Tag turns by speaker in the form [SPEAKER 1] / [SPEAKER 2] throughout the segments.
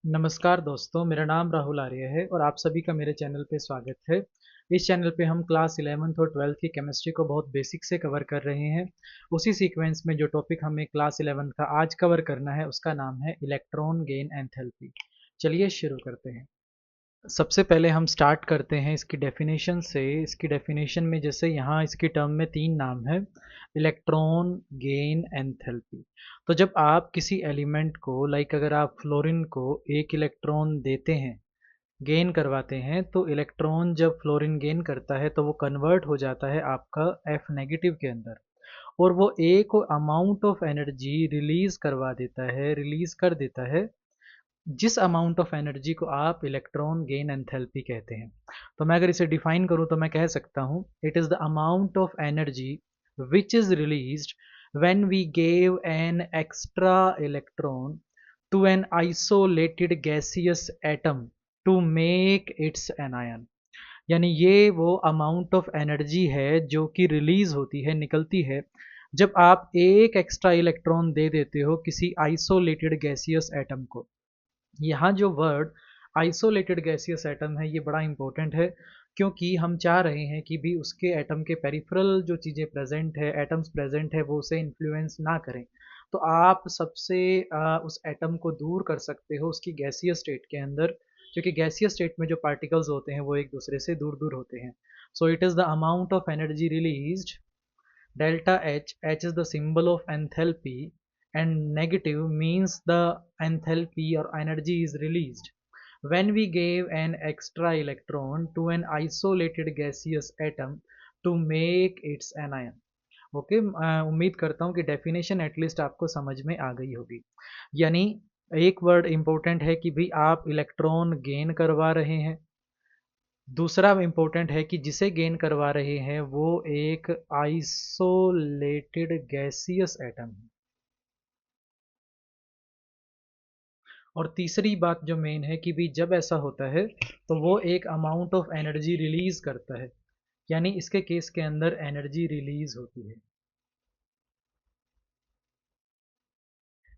[SPEAKER 1] नमस्कार दोस्तों, मेरा नाम राहुल आर्य है और आप सभी का मेरे चैनल पे स्वागत है। इस चैनल पे हम क्लास 11th और 12th की केमिस्ट्री को बहुत बेसिक से कवर कर रहे हैं। उसी सीक्वेंस में जो टॉपिक हमें क्लास 11th का आज कवर करना है उसका नाम है इलेक्ट्रॉन गेन एंथैल्पी। चलिए शुरू करते हैं। सबसे पहले हम स्टार्ट करते हैं इसकी डेफिनेशन से। इसकी डेफिनेशन में जैसे यहाँ इसकी टर्म में तीन नाम है, इलेक्ट्रॉन गेन एंथैल्पी। तो जब आप किसी एलिमेंट को लाइक अगर आप फ्लोरीन को एक इलेक्ट्रॉन देते हैं, गेन करवाते हैं, तो इलेक्ट्रॉन जब फ्लोरीन गेन करता है तो वो कन्वर्ट हो जाता है आपका एफ नेगेटिव के अंदर, और वो एक अमाउंट ऑफ एनर्जी रिलीज करवा देता है, रिलीज कर देता है, जिस अमाउंट ऑफ एनर्जी को आप इलेक्ट्रॉन गेन एंथैल्पी कहते हैं। तो मैं अगर इसे डिफाइन करूं तो मैं कह सकता हूं it is the amount of energy which is released when we gave an extra electron to an isolated gaseous atom to make its anion. यानी ये वो अमाउंट ऑफ एनर्जी है जो कि रिलीज होती है, निकलती है, जब आप एक एक्स्ट्रा इलेक्ट्रॉन दे देते हो किसी आइसोलेटेड गैसियस एटम को। यहाँ जो वर्ड आइसोलेटेड गैसियस एटम है ये बड़ा इंपॉर्टेंट है, क्योंकि हम चाह रहे हैं कि भी उसके एटम के पेरिफेरल जो चीज़ें प्रेजेंट है, एटम्स प्रेजेंट है, वो उसे इन्फ्लुएंस ना करें। तो आप सबसे उस एटम को दूर कर सकते हो उसकी गैसियस स्टेट के अंदर, क्योंकि गैसियस स्टेट में जो पार्टिकल्स होते हैं वो एक दूसरे से दूर दूर होते हैं। So it is the amount of energy released, delta H is the symbol of enthalpy, and negative means the enthalpy or energy is released when we gave an extra electron to an isolated gaseous atom to make its anion. Okay, उम्मीद करता हूँ कि definition at least आपको समझ में आ गई होगी। यानी एक वर्ड इंपॉर्टेंट है कि भाई आप इलेक्ट्रॉन गेन करवा रहे हैं, दूसरा इम्पोर्टेंट है कि जिसे गेन करवा रहे हैं वो एक आइसोलेटेड गैसियस एटम है, और तीसरी बात जो मेन है कि भी जब ऐसा होता है तो वो एक अमाउंट ऑफ एनर्जी रिलीज करता है, यानी इसके केस के अंदर एनर्जी रिलीज होती है।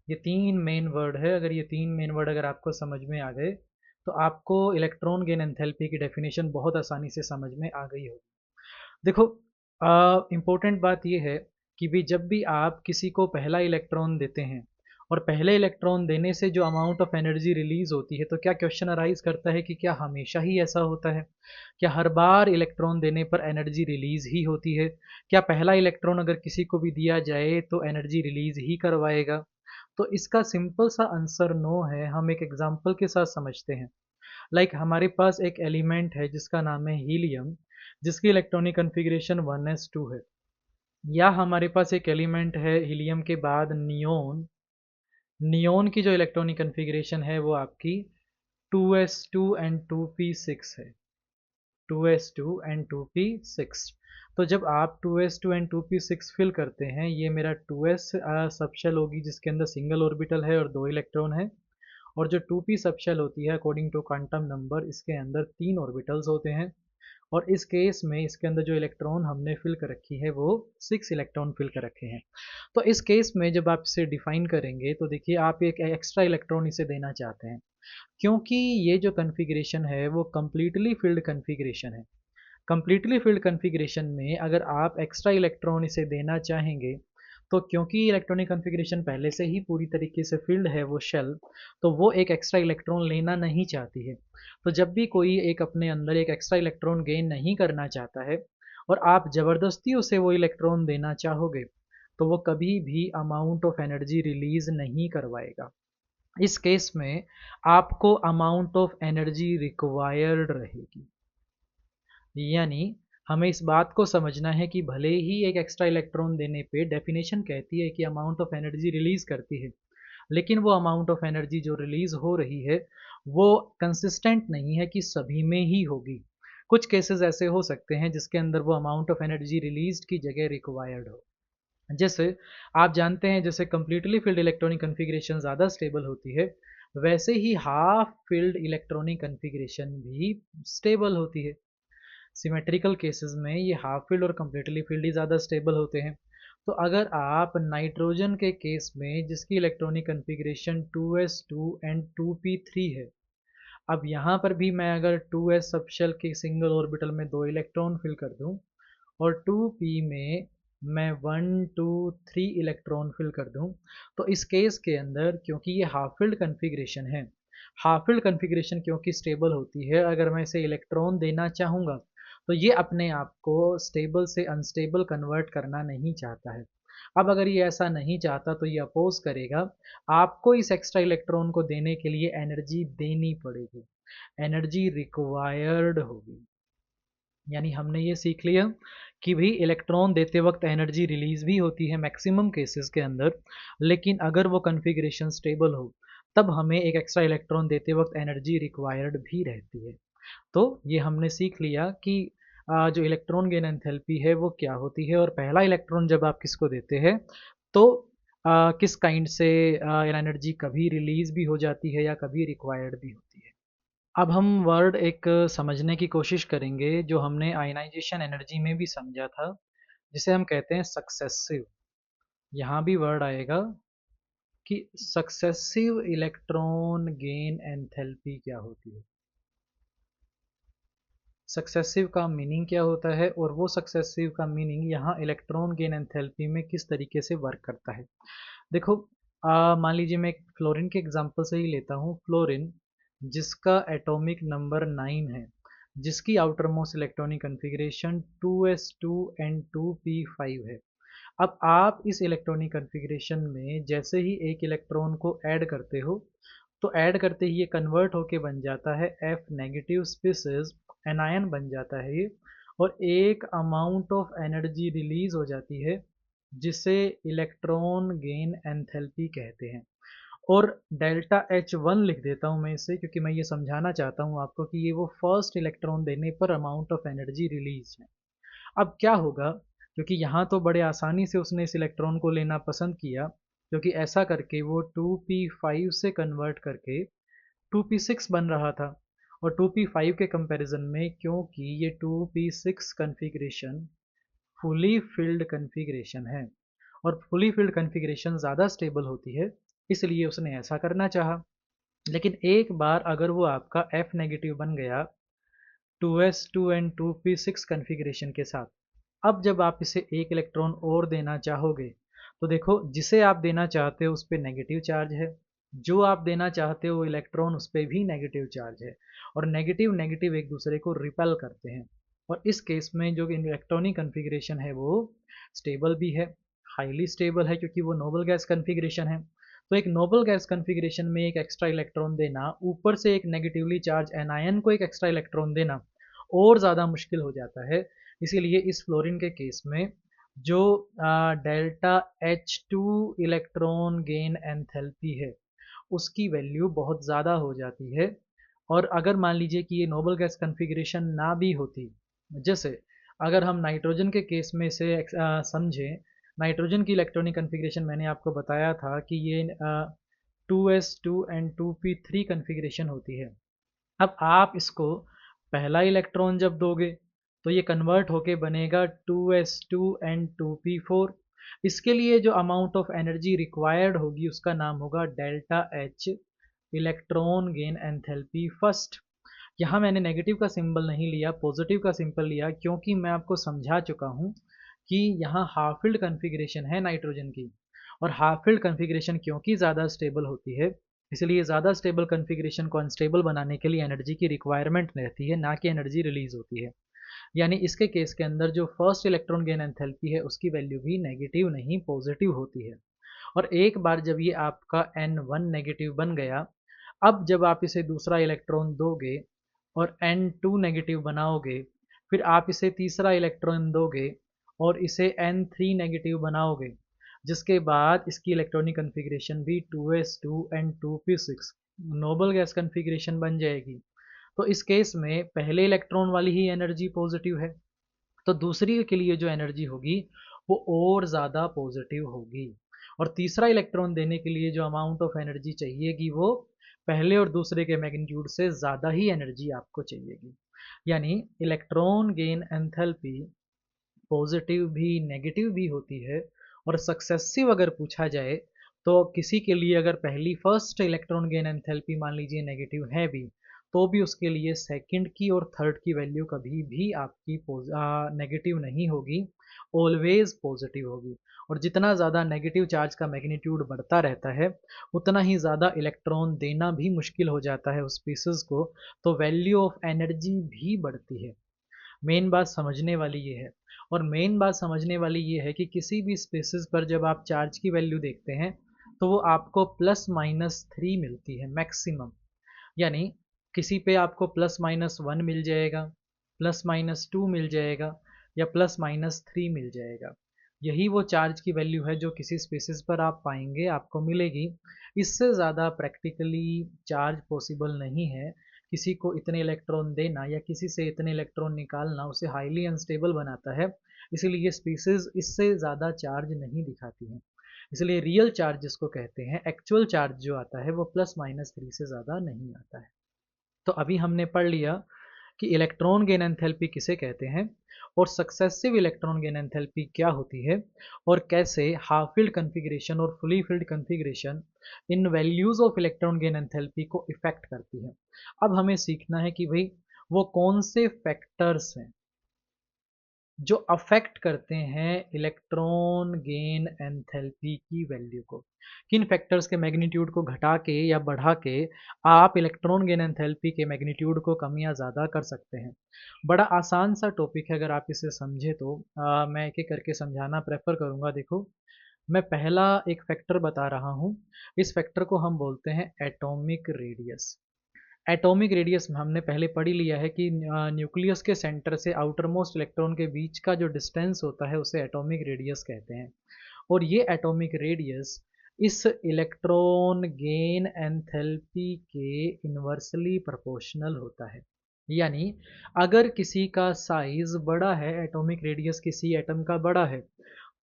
[SPEAKER 1] ये तीन मेन वर्ड है, अगर ये तीन मेन वर्ड अगर आपको समझ में आ गए तो आपको इलेक्ट्रॉन गेन एंथैल्पी की डेफिनेशन बहुत आसानी से समझ में आ गई होगी। देखो, इम्पोर्टेंट बात यह है कि भी जब भी आप किसी को पहला इलेक्ट्रॉन देते हैं और पहले इलेक्ट्रॉन देने से जो अमाउंट ऑफ एनर्जी रिलीज होती है, तो क्या क्वेश्चन अराइज करता है कि क्या हमेशा ही ऐसा होता है? क्या हर बार इलेक्ट्रॉन देने पर एनर्जी रिलीज ही होती है? क्या पहला इलेक्ट्रॉन अगर किसी को भी दिया जाए तो एनर्जी रिलीज ही करवाएगा? तो इसका सिंपल सा आंसर नो है। हम एक एग्जांपल के साथ समझते हैं। हमारे पास एक एलिमेंट है जिसका नाम है हीलियम, जिसकी इलेक्ट्रॉनिक कन्फिग्रेशन 1s2 है। या हमारे पास एक एलिमेंट है हीलियम के बाद नियोन। नियोन की जो इलेक्ट्रॉनिक कन्फिग्रेशन है वो आपकी 2s2 एंड 2p6 है। 2s2 and 2p6। तो जब आप 2s2 एंड 2p6 फिल करते हैं, ये मेरा 2s सबशेल होगी जिसके अंदर सिंगल ऑर्बिटल है और दो इलेक्ट्रॉन है, और जो 2p सबशेल होती है अकॉर्डिंग टू क्वांटम नंबर इसके अंदर तीन ऑर्बिटल्स होते हैं। और इस केस में इसके अंदर जो इलेक्ट्रॉन हमने फिल कर रखी है वो 6 इलेक्ट्रॉन फिल कर रखे हैं। तो इस केस में जब आप इसे डिफाइन करेंगे तो देखिए आप एक एक्स्ट्रा इलेक्ट्रॉन इसे देना चाहते हैं, क्योंकि ये जो कन्फिग्रेशन है वो कम्प्लीटली फिल्ड कन्फिग्रेशन है। कम्प्लीटली फिल्ड कन्फिग्रेशन में अगर आप एक्स्ट्रा इलेक्ट्रॉन इसे देना चाहेंगे, तो क्योंकि इलेक्ट्रॉनिक कन्फिग्रेशन पहले से ही पूरी तरीके से फिल्ड है वो शेल, तो वो एक एक्स्ट्रा इलेक्ट्रॉन लेना नहीं चाहती है। तो जब भी कोई एक अपने अंदर एक एक्स्ट्रा इलेक्ट्रॉन गेन नहीं करना चाहता है और आप ज़बरदस्ती उसे वो इलेक्ट्रॉन देना चाहोगे, तो वो कभी भी अमाउंट ऑफ एनर्जी रिलीज नहीं करवाएगा। इस केस में आपको अमाउंट ऑफ एनर्जी रिक्वायर्ड रहेगी। यानी हमें इस बात को समझना है कि भले ही एक एक्स्ट्रा इलेक्ट्रॉन देने पे डेफिनेशन कहती है कि अमाउंट ऑफ एनर्जी रिलीज करती है, लेकिन वो अमाउंट ऑफ एनर्जी जो रिलीज हो रही है वो कंसिस्टेंट नहीं है कि सभी में ही होगी। कुछ केसेस ऐसे हो सकते हैं जिसके अंदर वो अमाउंट ऑफ एनर्जी रिलीज की जगह रिक्वायर्ड हो। जैसे आप जानते हैं, जैसे कंप्लीटली फिल्ड इलेक्ट्रॉनिक कन्फिग्रेशन ज़्यादा स्टेबल होती है, वैसे ही हाफ फिल्ड इलेक्ट्रॉनिक कन्फिग्रेशन भी स्टेबल होती है। सिमेट्रिकल केसेस में ये हाफ फील्ड और कम्प्लीटली फील्ड ही ज़्यादा स्टेबल होते हैं। तो अगर आप नाइट्रोजन के केस में जिसकी electronic configuration 2s2 and 2p3 है, अब यहाँ पर भी मैं अगर 2s सबशेल के सिंगल ऑर्बिटल में 2 इलेक्ट्रॉन फिल कर दूँ और 2p में मैं 1 2 3 इलेक्ट्रॉन फिल कर दूँ, तो इस केस के अंदर क्योंकि ये हाफ फिल्ड कन्फिग्रेशन है, हाफ फिल्ड कन्फिग्रेशन क्योंकि स्टेबल होती है, अगर मैं इसे इलेक्ट्रॉन देना चाहूँगा तो ये अपने आप को स्टेबल से अनस्टेबल कन्वर्ट करना नहीं चाहता है। अब अगर ये ऐसा नहीं चाहता तो ये अपोज करेगा, आपको इस एक्स्ट्रा इलेक्ट्रॉन को देने के लिए एनर्जी देनी पड़ेगी, एनर्जी रिक्वायर्ड होगी। यानी हमने ये सीख लिया कि भाई इलेक्ट्रॉन देते वक्त एनर्जी रिलीज भी होती है मैक्सिमम केसेस के अंदर, लेकिन अगर वो कन्फिग्रेशन स्टेबल हो तब हमें एक एक्स्ट्रा इलेक्ट्रॉन देते वक्त एनर्जी रिक्वायर्ड भी रहती है। तो ये हमने सीख लिया कि जो इलेक्ट्रॉन गेन एंथैल्पी है वो क्या होती है, और पहला इलेक्ट्रॉन जब आप किसको देते हैं तो किस काइंड से एनर्जी कभी रिलीज भी हो जाती है या कभी रिक्वायर्ड भी होती है। अब हम वर्ड एक समझने की कोशिश करेंगे जो हमने आयनाइजेशन एनर्जी में भी समझा था, जिसे हम कहते हैं सक्सेसिव। यहाँ भी वर्ड आएगा कि सक्सेसिव इलेक्ट्रॉन गेन एंथैल्पी क्या होती है, सक्सेसिव का मीनिंग क्या होता है, और वो सक्सेसिव का मीनिंग यहाँ इलेक्ट्रॉन गेन एंथैल्पी में किस तरीके से वर्क करता है। देखो, मान लीजिए मैं एक फ्लोरीन के एग्जांपल से ही लेता हूँ। फ्लोरीन जिसका एटॉमिक नंबर 9 है, जिसकी outer most electronic configuration 2s2 and 2p5 है। अब आप इस इलेक्ट्रॉनिक कन्फिग्रेशन में जैसे ही एक इलेक्ट्रॉन को ऐड करते हो, तो ऐड करते ही ये कन्वर्ट होके बन जाता है F नेगेटिव स्पीसीज, एनायन बन जाता है ये, और एक अमाउंट ऑफ एनर्जी रिलीज हो जाती है जिसे इलेक्ट्रॉन गेन एंथैल्पी कहते हैं। और डेल्टा H1 लिख देता हूँ मैं इसे, क्योंकि मैं ये समझाना चाहता हूँ आपको कि ये वो फर्स्ट इलेक्ट्रॉन देने पर अमाउंट ऑफ एनर्जी रिलीज है। अब क्या होगा, क्योंकि यहाँ तो बड़े आसानी से उसने इस इलेक्ट्रॉन को लेना पसंद किया, क्योंकि ऐसा करके वो 2p5 से कन्वर्ट करके 2p6 बन रहा था। और 2p5 के कंपैरिजन में क्योंकि ये 2p6 configuration fully filled configuration है और फुली फिल्ड कन्फिग्रेशन ज़्यादा स्टेबल होती है, इसलिए उसने ऐसा करना चाहा। लेकिन एक बार अगर वो आपका F नेगेटिव बन गया 2s2 एंड 2p6 कन्फिग्रेशन के साथ, अब जब आप इसे एक इलेक्ट्रॉन और देना चाहोगे, तो देखो जिसे आप देना चाहते हो उस पर नेगेटिव चार्ज है, जो आप देना चाहते हो इलेक्ट्रॉन उस पर भी नेगेटिव चार्ज है, और नेगेटिव नेगेटिव एक दूसरे को रिपेल करते हैं। और इस केस में जो इलेक्ट्रॉनिक कन्फिग्रेशन है वो स्टेबल भी है, हाईली स्टेबल है, क्योंकि वो नोबल गैस कन्फिग्रेशन है। तो एक नोबल गैस कन्फिग्रेशन में एक एक्स्ट्रा इलेक्ट्रॉन देना, ऊपर से एक नेगेटिवली चार्ज एनायन को एक एक्स्ट्रा इलेक्ट्रॉन देना और ज़्यादा मुश्किल हो जाता है। इसीलिए इस फ्लोरीन के केस में जो delta H2 electron gain enthalpy है उसकी वैल्यू बहुत ज़्यादा हो जाती है। और अगर मान लीजिए कि ये नोबल गैस कन्फिग्रेशन ना भी होती, जैसे अगर हम नाइट्रोजन के केस में इसे समझें, नाइट्रोजन की इलेक्ट्रॉनिक कन्फिग्रेशन मैंने आपको बताया था कि ये 2s2 एंड 2p3 कन्फिग्रेशन होती है। अब आप इसको पहला इलेक्ट्रॉन जब दोगे तो ये कन्वर्ट होके बनेगा 2s2 एंड 2p4। इसके लिए जो अमाउंट ऑफ एनर्जी रिक्वायर्ड होगी उसका नाम होगा delta H, electron gain enthalpy first. यहाँ मैंने नेगेटिव का सिंबल नहीं लिया, पॉजिटिव का सिंबल लिया, क्योंकि मैं आपको समझा चुका हूँ कि यहाँ हाफ फील्ड कन्फिग्रेशन है नाइट्रोजन की, और हाफ फील्ड कन्फिग्रेशन क्योंकि ज़्यादा स्टेबल होती है, इसलिए ज़्यादा स्टेबल कन्फिग्रेशन को अनस्टेबल बनाने के लिए एनर्जी की रिक्वायरमेंट रहती है, ना कि एनर्जी रिलीज होती है। यानी इसके केस के अंदर जो फर्स्ट इलेक्ट्रॉन गेन एंथैल्पी है उसकी वैल्यू भी नेगेटिव नहीं पॉजिटिव होती है। और एक बार जब ये आपका N1 नेगेटिव बन गया, अब जब आप इसे दूसरा इलेक्ट्रॉन दोगे और N2 नेगेटिव बनाओगे, फिर आप इसे तीसरा इलेक्ट्रॉन दोगे और इसे N3 नेगेटिव बनाओगे, जिसके बाद इसकी इलेक्ट्रॉनिक कन्फिग्रेशन भी 2s2 and 2p6 noble gas configuration बन जाएगी। तो इस केस में पहले इलेक्ट्रॉन वाली ही एनर्जी पॉजिटिव है, तो दूसरी के लिए जो एनर्जी होगी वो और ज़्यादा पॉजिटिव होगी, और तीसरा इलेक्ट्रॉन देने के लिए जो अमाउंट ऑफ एनर्जी चाहिएगी वो पहले और दूसरे के मैग्नीट्यूड से ज़्यादा ही एनर्जी आपको चाहिएगी। यानी इलेक्ट्रॉन गेन एंथैल्पी पॉजिटिव भी नेगेटिव भी होती है, और सक्सेसिव अगर पूछा जाए तो किसी के लिए अगर पहली फर्स्ट इलेक्ट्रॉन गेन एंथैल्पी मान लीजिए नेगेटिव है भी, तो भी उसके लिए सेकंड की और थर्ड की वैल्यू कभी भी आपकी नेगेटिव नहीं होगी, ऑलवेज पॉजिटिव होगी। और जितना ज़्यादा नेगेटिव चार्ज का मैग्नीट्यूड बढ़ता रहता है, उतना ही ज़्यादा इलेक्ट्रॉन देना भी मुश्किल हो जाता है उस स्पीसीज को, तो वैल्यू ऑफ एनर्जी भी बढ़ती है। मेन बात समझने वाली ये है। और मेन बात समझने वाली ये है कि किसी भी स्पेसिस पर जब आप चार्ज की वैल्यू देखते हैं, तो वो आपको +-3 मिलती है मैक्सिमम। यानी किसी पे आपको +-1 मिल जाएगा, +-2 मिल जाएगा, या +-3 मिल जाएगा। यही वो चार्ज की वैल्यू है जो किसी स्पेसिस पर आप पाएंगे, आपको मिलेगी। इससे ज़्यादा प्रैक्टिकली चार्ज पॉसिबल नहीं है। किसी को इतने इलेक्ट्रॉन देना या किसी से इतने इलेक्ट्रॉन निकालना उसे हाईली अनस्टेबल बनाता है, इसीलिए ये स्पीसीज इससे ज़्यादा चार्ज नहीं दिखाती हैं। इसलिए रियल चार्ज जिसको कहते हैं, एक्चुअल चार्ज जो आता है वो +-3 से ज़्यादा नहीं आता है। तो अभी हमने पढ़ लिया कि इलेक्ट्रॉन गेन एंथैल्पी किसे कहते हैं, और सक्सेसिव इलेक्ट्रॉन गेन एंथैल्पी क्या होती है, और कैसे हाफ फील्ड कॉन्फ़िगरेशन और fully field configuration in values of electron gain enthalpy को इफेक्ट करती है। अब हमें सीखना है कि भाई वो कौन से फैक्टर्स हैं जो अफेक्ट करते हैं इलेक्ट्रॉन गेन एंथैल्पी की वैल्यू को। किन फैक्टर्स के मैग्नीट्यूड को घटा के या बढ़ा के आप इलेक्ट्रॉन गेन एंथैल्पी के मैग्नीट्यूड को कम या ज़्यादा कर सकते हैं। बड़ा आसान सा टॉपिक है, अगर आप इसे समझे तो मैं एक एक करके समझाना प्रेफर करूँगा। देखो, मैं पहला एक फैक्टर बता रहा हूँ। इस फैक्टर को हम बोलते हैं एटॉमिक रेडियस। एटॉमिक रेडियस में हमने पहले पढ़ ही लिया है कि न्यूक्लियस के सेंटर से आउटर मोस्ट इलेक्ट्रॉन के बीच का जो डिस्टेंस होता है उसे एटॉमिक रेडियस कहते हैं। और ये एटॉमिक रेडियस इस इलेक्ट्रॉन गेन एंथैल्पी के इन्वर्सली प्रोपोर्शनल होता है। यानी अगर किसी का साइज बड़ा है, एटॉमिक रेडियस किसी एटम का बड़ा है,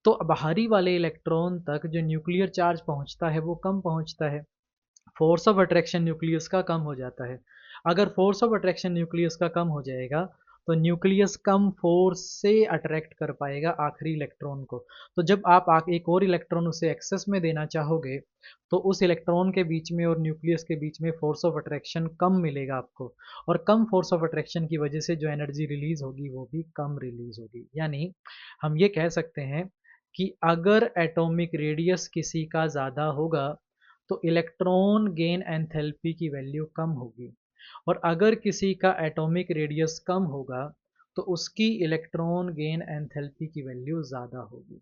[SPEAKER 1] तो बाहरी वाले इलेक्ट्रॉन तक जो न्यूक्लियर चार्ज पहुंचता है वो कम पहुंचता है। फोर्स ऑफ अट्रैक्शन न्यूक्लियस का कम हो जाता है। अगर फोर्स ऑफ अट्रैक्शन न्यूक्लियस का कम हो जाएगा, तो न्यूक्लियस कम फोर्स से अट्रैक्ट कर पाएगा आखिरी इलेक्ट्रॉन को। तो जब आप एक और इलेक्ट्रॉन उसे एक्सेस में देना चाहोगे, तो उस इलेक्ट्रॉन के बीच में और न्यूक्लियस के बीच में फोर्स ऑफ अट्रैक्शन कम मिलेगा आपको। और कम फोर्स ऑफ अट्रैक्शन की वजह से जो एनर्जी रिलीज होगी वो भी कम रिलीज होगी। यानी हम ये कह सकते हैं कि अगर एटॉमिक रेडियस किसी का ज़्यादा होगा, तो इलेक्ट्रॉन गेन एंथैल्पी की वैल्यू कम होगी। और अगर किसी का एटॉमिक रेडियस कम होगा, तो उसकी इलेक्ट्रॉन गेन एंथैल्पी की वैल्यू ज़्यादा होगी।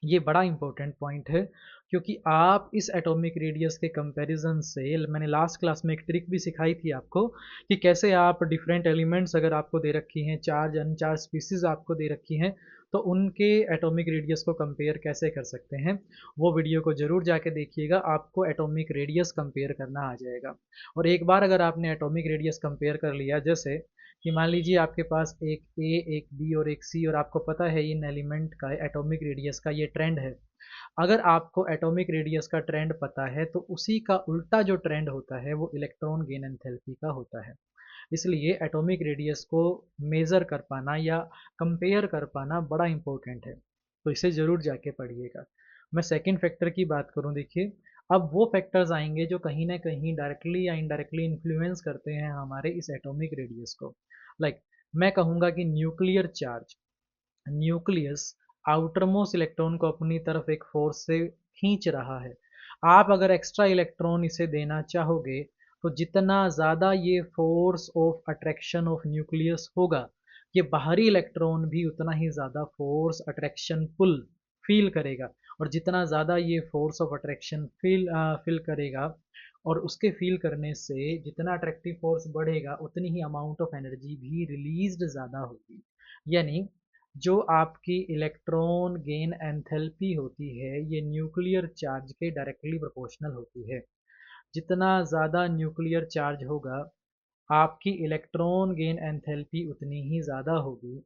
[SPEAKER 1] ये बड़ा इंपॉर्टेंट पॉइंट है, क्योंकि आप इस एटॉमिक रेडियस के कंपैरिजन से, मैंने लास्ट क्लास में एक ट्रिक भी सिखाई थी आपको कि कैसे आप डिफरेंट एलिमेंट्स अगर आपको दे रखी हैं, चार्ज अनचार्ज स्पीसीज आपको दे रखी हैं, तो उनके एटॉमिक रेडियस को कंपेयर कैसे कर सकते हैं। वो वीडियो को ज़रूर जाके देखिएगा, आपको एटॉमिक रेडियस कंपेयर करना आ जाएगा। और एक बार अगर आपने एटॉमिक रेडियस कंपेयर कर लिया, जैसे कि मान लीजिए आपके पास एक ए, एक बी और एक सी, और आपको पता है इन एलिमेंट का एटॉमिक रेडियस का ये ट्रेंड है। अगर आपको एटॉमिक रेडियस का ट्रेंड पता है, तो उसी का उल्टा जो ट्रेंड होता है वो इलेक्ट्रॉन गेन एंथैल्पी का होता है। इसलिए एटॉमिक रेडियस को मेज़र कर पाना या कंपेयर कर पाना बड़ा इंपॉर्टेंट है। तो इसे ज़रूर जाके पढ़िएगा। मैं सेकंड फैक्टर की बात करूं, देखिए, अब वो फैक्टर्स आएंगे जो कहीं ना कहीं डायरेक्टली या इनडायरेक्टली इन्फ्लुएंस करते हैं हमारे इस एटॉमिक रेडियस को। लाइक मैं कहूँगा कि nuclear charge, nucleus outermost electron को अपनी तरफ एक फोर्स से खींच रहा है। आप अगर एक्स्ट्रा इलेक्ट्रॉन इसे देना चाहोगे, तो जितना ज़्यादा ये force of attraction of nucleus होगा, ये बाहरी इलेक्ट्रॉन भी उतना ही ज़्यादा फोर्स अट्रैक्शन पुल फील करेगा। और जितना ज़्यादा ये फोर्स ऑफ अट्रैक्शन फील करेगा, और उसके फील करने से जितना अट्रैक्टिव फोर्स बढ़ेगा, उतनी ही अमाउंट ऑफ एनर्जी भी रिलीज्ड ज़्यादा होगी। यानी जो आपकी इलेक्ट्रॉन गेन एंथैल्पी होती है, ये न्यूक्लियर चार्ज के डायरेक्टली प्रोपोर्शनल होती है। जितना ज़्यादा न्यूक्लियर चार्ज होगा, आपकी इलेक्ट्रॉन गेन एंथैल्पी उतनी ही ज़्यादा होगी।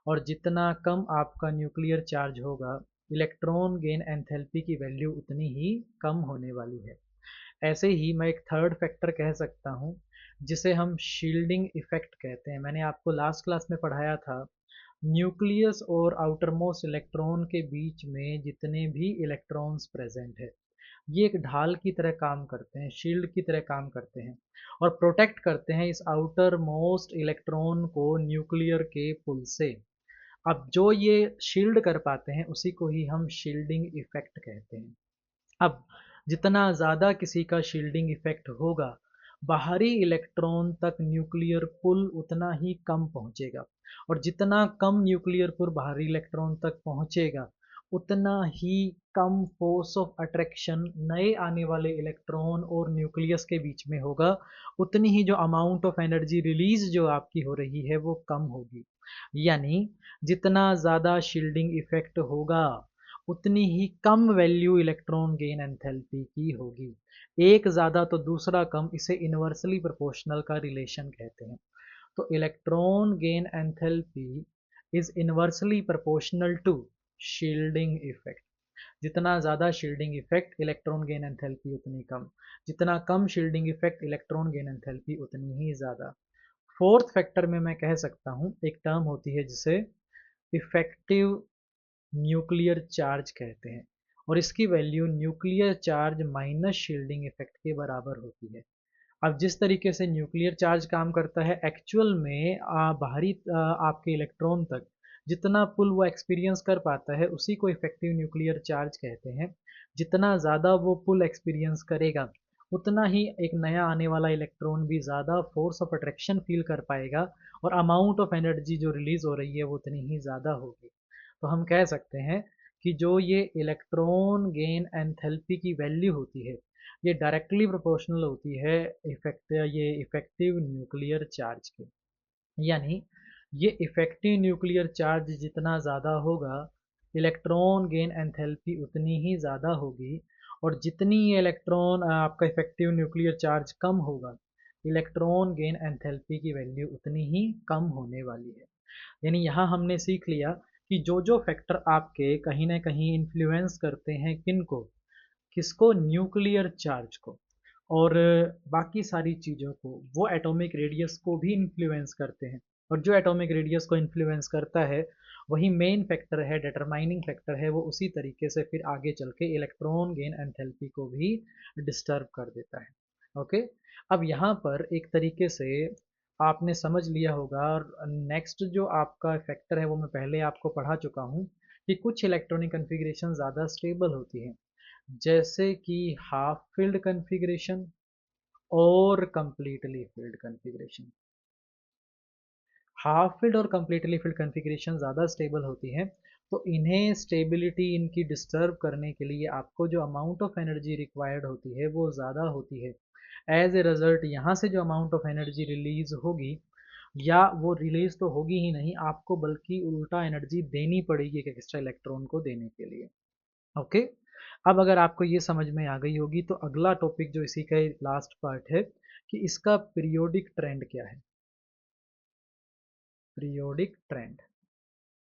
[SPEAKER 1] और जितना कम आपका न्यूक्लियर चार्ज होगा, इलेक्ट्रॉन गेन एंथैल्पी की वैल्यू उतनी ही कम होने वाली है। ऐसे ही मैं एक थर्ड फैक्टर कह सकता हूँ, जिसे हम शील्डिंग इफेक्ट कहते हैं। मैंने आपको लास्ट क्लास में पढ़ाया था न्यूक्लियस और आउटरमोस्ट इलेक्ट्रॉन के बीच में जितने भी इलेक्ट्रॉन्स प्रेजेंट है, ये एक ढाल की तरह काम करते हैं, शील्ड की तरह काम करते हैं और प्रोटेक्ट करते हैं इस आउटर मोस्ट इलेक्ट्रॉन को न्यूक्लियर के पुल से। अब जो ये शील्ड कर पाते हैं उसी को ही हम शील्डिंग इफेक्ट कहते हैं। अब जितना ज़्यादा किसी का शील्डिंग इफेक्ट होगा, बाहरी इलेक्ट्रॉन तक न्यूक्लियर पुल उतना ही कम पहुंचेगा और जितना कम न्यूक्लियर पुल बाहरी इलेक्ट्रॉन तक पहुंचेगा, उतना ही कम फोर्स ऑफ अट्रैक्शन नए आने वाले इलेक्ट्रॉन और न्यूक्लियस के बीच में होगा, उतनी ही जो अमाउंट ऑफ एनर्जी रिलीज जो आपकी हो रही है वो कम होगी। यानी जितना ज़्यादा शील्डिंग इफेक्ट होगा, उतनी ही कम वैल्यू इलेक्ट्रॉन गेन एंथैल्पी की होगी। एक ज़्यादा तो दूसरा कम, इसे इन्वर्सली प्रोपोर्शनल का रिलेशन कहते हैं। तो electron gain enthalpy is inversely proportional to shielding effect. जितना ज़्यादा shielding effect, electron gain enthalpy उतनी कम। जितना कम shielding effect, electron gain enthalpy उतनी ही ज़्यादा। फोर्थ फैक्टर में मैं कह सकता हूँ, एक टर्म होती है जिसे इफेक्टिव न्यूक्लियर चार्ज कहते हैं और इसकी value nuclear charge minus shielding effect के बराबर होती है। अब जिस तरीके से न्यूक्लियर चार्ज काम करता है एक्चुअल में, बाहरी आपके इलेक्ट्रॉन तक जितना पुल वो एक्सपीरियंस कर पाता है उसी को इफेक्टिव न्यूक्लियर चार्ज कहते हैं। जितना ज़्यादा वो पुल एक्सपीरियंस करेगा, उतना ही एक नया आने वाला इलेक्ट्रॉन भी ज़्यादा फोर्स ऑफ अट्रैक्शन फील कर पाएगा और अमाउंट ऑफ एनर्जी जो रिलीज हो रही है वो उतनी ही ज़्यादा होगी। तो हम कह सकते हैं कि जो ये इलेक्ट्रॉन गेन एंथैल्पी की वैल्यू होती है, ये डायरेक्टली प्रोपोर्शनल होती है इफेक्टिव न्यूक्लियर चार्ज के। यानी ये इफेक्टिव न्यूक्लियर चार्ज जितना ज़्यादा होगा, इलेक्ट्रॉन गेन एंथैल्पी उतनी ही ज़्यादा होगी और जितनी ये इलेक्ट्रॉन आपका इफेक्टिव न्यूक्लियर चार्ज कम होगा, इलेक्ट्रॉन गेन एंथैल्पी की वैल्यू उतनी ही कम होने वाली है। यानी यहाँ हमने सीख लिया कि जो जो फैक्टर आपके कहीं ना कहीं इन्फ्लुएंस करते हैं किनको, किसको, न्यूक्लियर चार्ज को, और बाकी सारी चीज़ों को, वो एटॉमिक रेडियस को भी इन्फ्लुएंस करते हैं। और जो एटॉमिक रेडियस को इन्फ्लुएंस करता है वही मेन फैक्टर है, डिटरमाइनिंग फैक्टर है, वो उसी तरीके से फिर आगे चल के इलेक्ट्रॉन गेन एंथैल्पी को भी डिस्टर्ब कर देता है। ओके। अब यहाँ पर एक तरीके से आपने समझ लिया होगा, और नेक्स्ट जो आपका फैक्टर है वो मैं पहले आपको पढ़ा चुका हूँ कि कुछ इलेक्ट्रॉनिक कन्फिग्रेशन ज़्यादा स्टेबल होती है, जैसे कि हाफ फील्ड कन्फिग्रेशन और completely field configuration. Half field और कंप्लीटली फील्ड कन्फिग्रेशन ज़्यादा स्टेबल होती है, तो इन्हें स्टेबिलिटी इनकी डिस्टर्ब करने के लिए आपको जो अमाउंट ऑफ एनर्जी रिक्वायर्ड होती है वो ज़्यादा होती है। एज ए रिजल्ट यहाँ से जो अमाउंट ऑफ एनर्जी रिलीज होगी, या वो रिलीज तो होगी ही नहीं, आपको बल्कि उल्टा एनर्जी देनी पड़ेगी एक एक्स्ट्रा इलेक्ट्रॉन को देने के लिए। ओके। अब अगर आपको ये समझ में आ गई होगी तो अगला टॉपिक जो इसी का लास्ट पार्ट है कि इसका पीरियोडिक ट्रेंड क्या है। पीरियोडिक ट्रेंड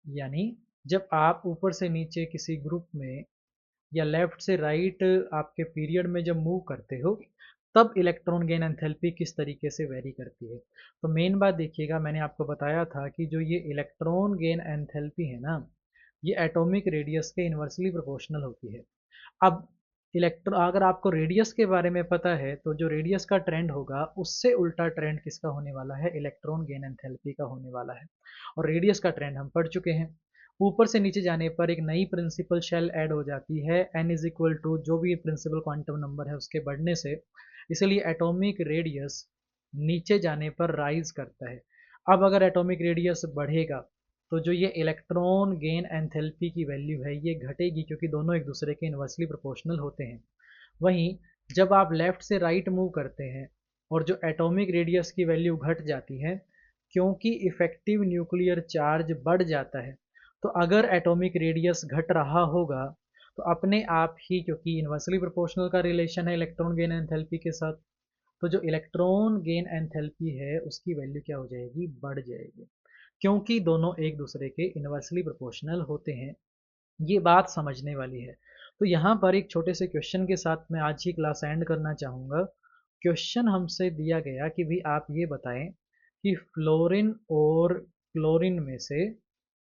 [SPEAKER 1] यानी जब आप ऊपर से नीचे किसी ग्रुप में या लेफ्ट से राइट आपके पीरियड में जब मूव करते हो, तब इलेक्ट्रॉन गेन एंथैल्पी किस तरीके से वेरी करती है। तो मेन बात देखिएगा, मैंने आपको बताया था कि जो ये इलेक्ट्रॉन गेन एंथैल्पी है ना, ये एटॉमिक रेडियस के इन्वर्सली प्रोपोर्शनल होती है। अब इलेक्ट्रो अगर आपको रेडियस के बारे में पता है तो जो रेडियस का ट्रेंड होगा उससे उल्टा ट्रेंड किसका होने वाला है, इलेक्ट्रॉन गेन एंथैल्पी का होने वाला है। और रेडियस का ट्रेंड हम पढ़ चुके हैं। ऊपर से नीचे जाने पर एक नई प्रिंसिपल शेल ऐड हो जाती है, n इज इक्वल टू जो भी प्रिंसिपल क्वांटम नंबर है उसके बढ़ने से, इसलिए एटॉमिक रेडियस नीचे जाने पर राइज करता है। अब अगर एटॉमिक रेडियस बढ़ेगा तो जो ये इलेक्ट्रॉन गेन एंथैल्पी की वैल्यू है ये घटेगी, क्योंकि दोनों एक दूसरे के इन्वर्सली प्रोपोर्शनल होते हैं। वहीं जब आप लेफ्ट से राइट मूव करते हैं और जो एटॉमिक रेडियस की वैल्यू घट जाती है, क्योंकि इफेक्टिव न्यूक्लियर चार्ज बढ़ जाता है, तो अगर एटॉमिक रेडियस घट रहा होगा तो अपने आप ही, क्योंकि इन्वर्सली प्रोपोर्शनल का रिलेशन है इलेक्ट्रॉन गेन एंथैल्पी के साथ, तो जो इलेक्ट्रॉन गेन एंथैल्पी है उसकी वैल्यू क्या हो जाएगी, बढ़ जाएगी, क्योंकि दोनों एक दूसरे के इन्वर्सली प्रोपोर्शनल होते हैं। ये बात समझने वाली है। तो यहाँ पर एक छोटे से क्वेश्चन के साथ मैं आज ही क्लास एंड करना चाहूँगा। क्वेश्चन हमसे दिया गया कि भाई आप ये बताएं कि फ्लोरीन और क्लोरीन में से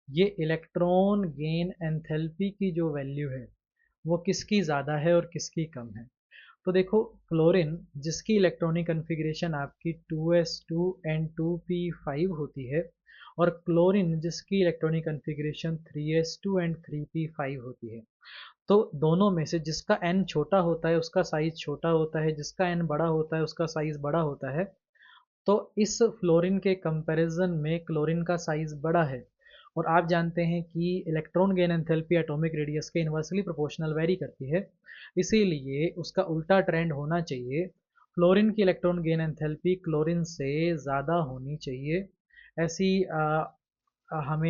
[SPEAKER 1] ये इलेक्ट्रॉन गेन एंथैल्पी की जो वैल्यू है वो किसकी ज़्यादा है और किसकी कम है। तो देखो, क्लोरीन जिसकी इलेक्ट्रॉनिक कन्फिग्रेशन आपकी 2s2 and 2p5 होती है, और क्लोरीन जिसकी electronic configuration 3s2 and 3p5 होती है, तो दोनों में से जिसका n छोटा होता है उसका साइज छोटा होता है, जिसका n बड़ा होता है उसका साइज बड़ा होता है। तो इस फ्लोरीन के कंपैरिजन में क्लोरीन का साइज बड़ा है, और आप जानते हैं कि electron gain enthalpy atomic radius के इन्वर्सली प्रोपोर्शनल वेरी करती है, इसीलिए उसका उल्टा ट्रेंड होना चाहिए। फ्लोरीन की इलेक्ट्रॉन गेन एंथैल्पी क्लोरीन से ज़्यादा होनी चाहिए, ऐसी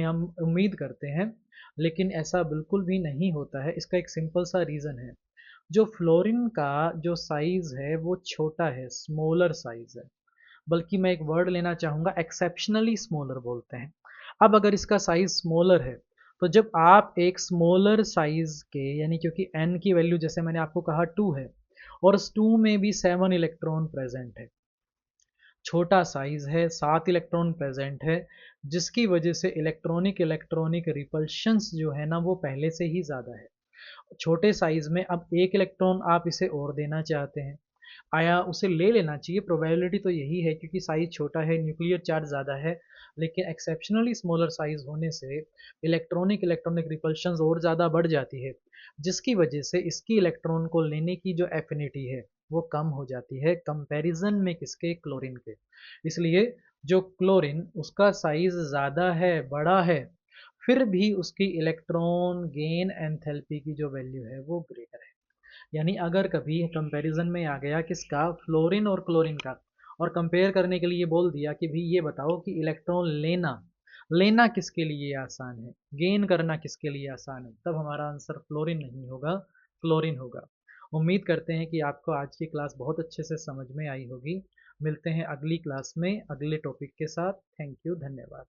[SPEAKER 1] हम उम्मीद करते हैं। लेकिन ऐसा बिल्कुल भी नहीं होता है। इसका एक सिंपल सा रीज़न है, जो फ्लोरीन का जो साइज़ है वो छोटा है, स्मॉलर साइज़ है। बल्कि मैं एक वर्ड लेना चाहूँगा, एक्सेप्शनली स्मॉलर बोलते हैं। अब अगर इसका साइज़ स्मॉलर है, तो जब आप एक स्मॉलर साइज़ के, यानी क्योंकि n की वैल्यू जैसे मैंने आपको कहा 2 है, और उस 2 में भी 7 इलेक्ट्रॉन प्रेजेंट है, छोटा साइज़ है, 7 इलेक्ट्रॉन प्रेजेंट है, जिसकी वजह से इलेक्ट्रॉनिक इलेक्ट्रॉनिक रिपल्शंस जो है ना वो पहले से ही ज़्यादा है। छोटे साइज़ में अब एक इलेक्ट्रॉन आप इसे और देना चाहते हैं, आया उसे ले लेना चाहिए, प्रोबेबिलिटी तो यही है क्योंकि साइज छोटा है, न्यूक्लियर चार्ज ज़्यादा है। लेकिन एक्सेप्शनली स्मॉलर साइज होने से इलेक्ट्रॉनिक इलेक्ट्रॉनिक रिपल्शंस और ज़्यादा बढ़ जाती है, जिसकी वजह से इसकी इलेक्ट्रॉन को लेने की जो एफिनिटी है वो कम हो जाती है कंपैरिजन में किसके, क्लोरीन के। इसलिए जो क्लोरीन उसका साइज ज़्यादा है, बड़ा है, फिर भी उसकी इलेक्ट्रॉन गेन एंथैल्पी की जो वैल्यू है वो ग्रेटर है। यानी अगर कभी कंपैरिजन में आ गया किसका, फ्लोरीन और क्लोरीन का, और कंपेयर करने के लिए बोल दिया कि भी ये बताओ कि इलेक्ट्रॉन लेना लेना किसके लिए आसान है, गेन करना किसके लिए आसान है, तब हमारा आंसर फ्लोरीन नहीं होगा, क्लोरीन होगा। उम्मीद करते हैं कि आपको आज की क्लास बहुत अच्छे से समझ में आई होगी। मिलते हैं अगली क्लास में अगले टॉपिक के साथ। थैंक यू, धन्यवाद।